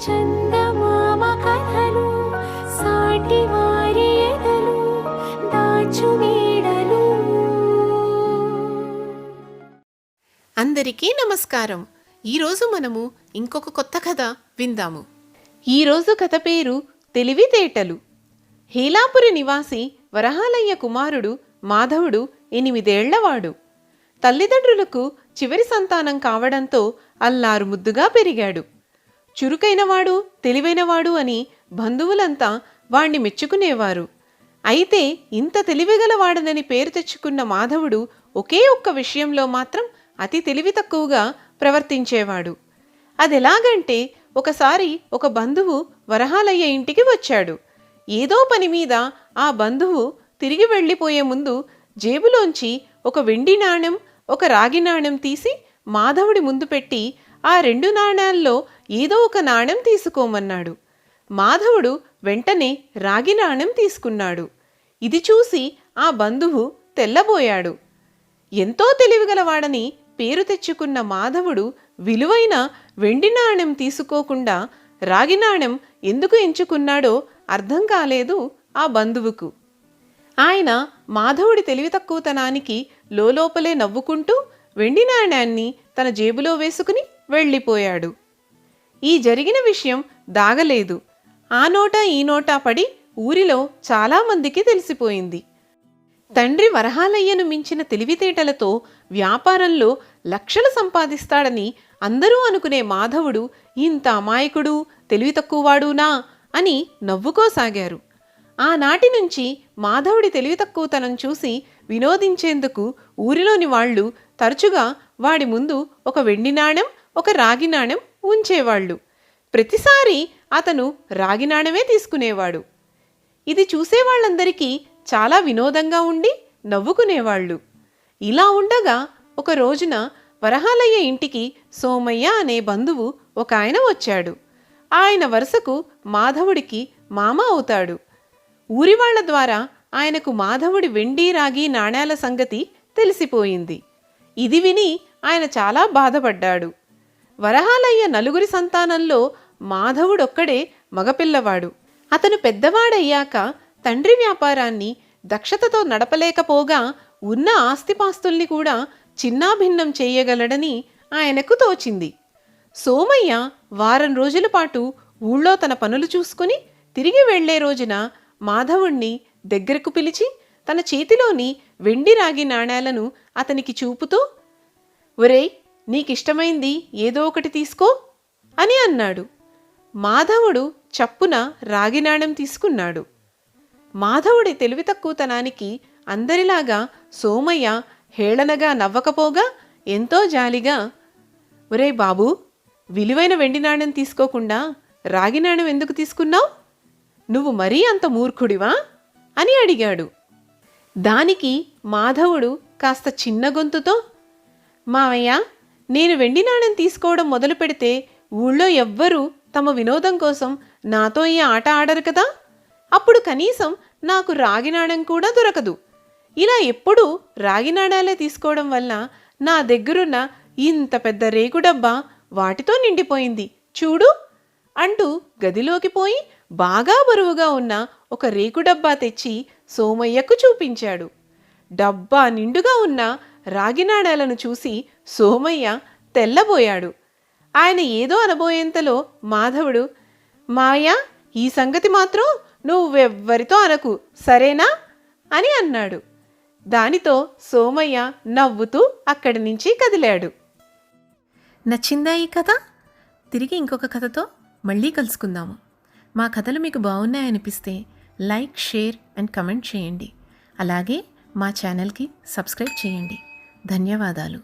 చందమామ కథలు సాటి వారి ఎదలు దాచు నీడలు. అందరికీ నమస్కారం. ఈరోజు మనము ఇంకొక కొత్త కథ విందాము. ఈరోజు కథ పేరు తెలివితేటలు. హేలాపురి నివాసి వరహాలయ్య కుమారుడు మాధవుడు 8 ఏళ్లవాడు. తల్లిదండ్రులకు చివరి సంతానం కావడంతో అల్లారు ముద్దుగా పెరిగాడు. చురుకైనవాడు, తెలివైనవాడు అని బంధువులంతా వాణ్ణి మెచ్చుకునేవారు. అయితే ఇంత తెలివిగలవాడనని పేరు తెచ్చుకున్న మాధవుడు ఒకే ఒక్క విషయంలో మాత్రం అతి తెలివి తక్కువగా ప్రవర్తించేవాడు. అదెలాగంటే, ఒకసారి ఒక బంధువు వరహాలయ్య ఇంటికి వచ్చాడు. ఏదో పని మీద ఆ బంధువు తిరిగి వెళ్ళిపోయే ముందు జేబులోంచి ఒక వెండి నాణెం, ఒక రాగి నాణెం తీసి మాధవుడి ముందు పెట్టి ఆ 2 నాణేల్లో ఏదో ఒక నాణెం తీసుకోమన్నాడు. మాధవుడు వెంటనే రాగి నాణెం తీసుకున్నాడు. ఇది చూసి ఆ బంధువు తెల్లబోయాడు. ఎంతో తెలివిగలవాడని పేరు తెచ్చుకున్న మాధవుడు విలువైన వెండి నాణెం తీసుకోకుండా రాగి నాణెం ఎందుకు ఎంచుకున్నాడో అర్థం కాలేదు ఆ బంధువుకు. ఆయన మాధవుడి తెలివి తక్కువతనానికి లోలోపలే నవ్వుకుంటూ వెండి నాణ్యాన్ని తన జేబులో వేసుకుని వెళ్ళిపోయాడు. ఈ జరిగిన విషయం దాగలేదు. ఆ నోటా ఈ నోటా పడి ఊరిలో చాలామందికి తెలిసిపోయింది. తండ్రి వరహాలయ్యను మించిన తెలివితేటలతో వ్యాపారంలో లక్షలు సంపాదిస్తాడని అందరూ అనుకునే మాధవుడు ఇంత అమాయకుడు, తెలివి తక్కువవాడునా అని నవ్వుకోసాగారు. ఆనాటి నుంచి మాధవుడి తెలివి తక్కువతనం చూసి వినోదించేందుకు ఊరిలోని వాళ్ళు తరచుగా వాడి ముందు ఒక వెండి నాణెం, ఒక రాగి నాణెం ఉంచేవాళ్ళు. ప్రతిసారి అతను రాగి నాణెమే తీసుకునేవాడు. ఇది చూసేవాళ్ళందరికీ చాలా వినోదంగా ఉండి నవ్వుకునేవాళ్ళు. ఇలా ఉండగా ఒక రోజున వరహాలయ్య ఇంటికి సోమయ్య అనే బంధువు ఒక ఆయన వచ్చాడు. ఆయన వరుసకు మాధవుడికి మామ అవుతాడు. ఊరివాళ్ల ద్వారా ఆయనకు మాధవుడి వెండి, రాగి నాణేల సంగతి తెలిసిపోయింది. ఇది విని ఆయన చాలా బాధపడ్డాడు. వరహాలయ్య 4 సంతానంలో మాధవుడొక్కడే మగపిల్లవాడు. అతను పెద్దవాడయ్యాక తండ్రి వ్యాపారాన్ని దక్షతతో నడపలేకపోగా ఉన్న ఆస్తిపాస్తుల్ని కూడా చిన్నాభిన్నం చేయగలడని ఆయనకు తోచింది. సోమయ్య వారం రోజుల పాటు ఊళ్ళో తన పనులు చూసుకుని తిరిగి వెళ్లే రోజున మాధవుణ్ణి దగ్గరకు పిలిచి తన చేతిలోని వెండి, రాగి నాణేలను అతనికి చూపుతూ, ఒరేయ్, నీకిష్టమైంది ఏదో ఒకటి తీసుకో అని అన్నాడు. మాధవుడు చప్పున రాగి నాణెం తీసుకున్నాడు. మాధవుడి తెలివి తక్కువతనానికి అందరిలాగా సోమయ్య హేళనగా నవ్వకపోగా ఎంతో జాలిగా, ఒరేయ్ బాబూ, విలువైన వెండి నాణెం తీసుకోకుండా రాగి నాణెం ఎందుకు తీసుకున్నావు? నువ్వు మరీ అంత మూర్ఖుడివా అని అడిగాడు. దానికి మాధవుడు కాస్త చిన్న గొంతుతో, మావయ్య, నేను వెండి నాణెం తీసుకోవడం మొదలు పెడితే ఊళ్ళో ఎవ్వరూ తమ వినోదం కోసం నాతో ఈ ఆట ఆడరు కదా. అప్పుడు కనీసం నాకు రాగి నాణెం కూడా దొరకదు. ఇలా ఎప్పుడూ రాగి నాణాలే తీసుకోవడం వల్ల నా దగ్గరున్న ఇంత పెద్ద రేకు డబ్బా వాటితో నిండిపోయింది చూడు అంటూ గదిలోకి పోయి బాగా బరువుగా ఉన్న ఒక రేకు డబ్బా తెచ్చి సోమయ్యకు చూపించాడు. డబ్బా నిండుగా ఉన్న రాగి నాణేలను చూసి సోమయ్య తెల్లబోయాడు. ఆయన ఏదో అనబోయేంతలో మాధవుడు, మావయ్య, ఈ సంగతి మాత్రం నువ్వెవ్వరితో అనకు, సరేనా అని అన్నాడు. దానితో సోమయ్య నవ్వుతూ అక్కడి నుంచి కదిలాడు. నచ్చిందా ఈ కథ? తిరిగి ఇంకొక కథతో మళ్ళీ కలుసుకుందాము. మా కథలు మీకు బాగున్నాయనిపిస్తే లైక్, షేర్ అండ్ కమెంట్ చేయండి. అలాగే మా ఛానల్కి సబ్స్క్రైబ్ చేయండి. ధన్యవాదాలు.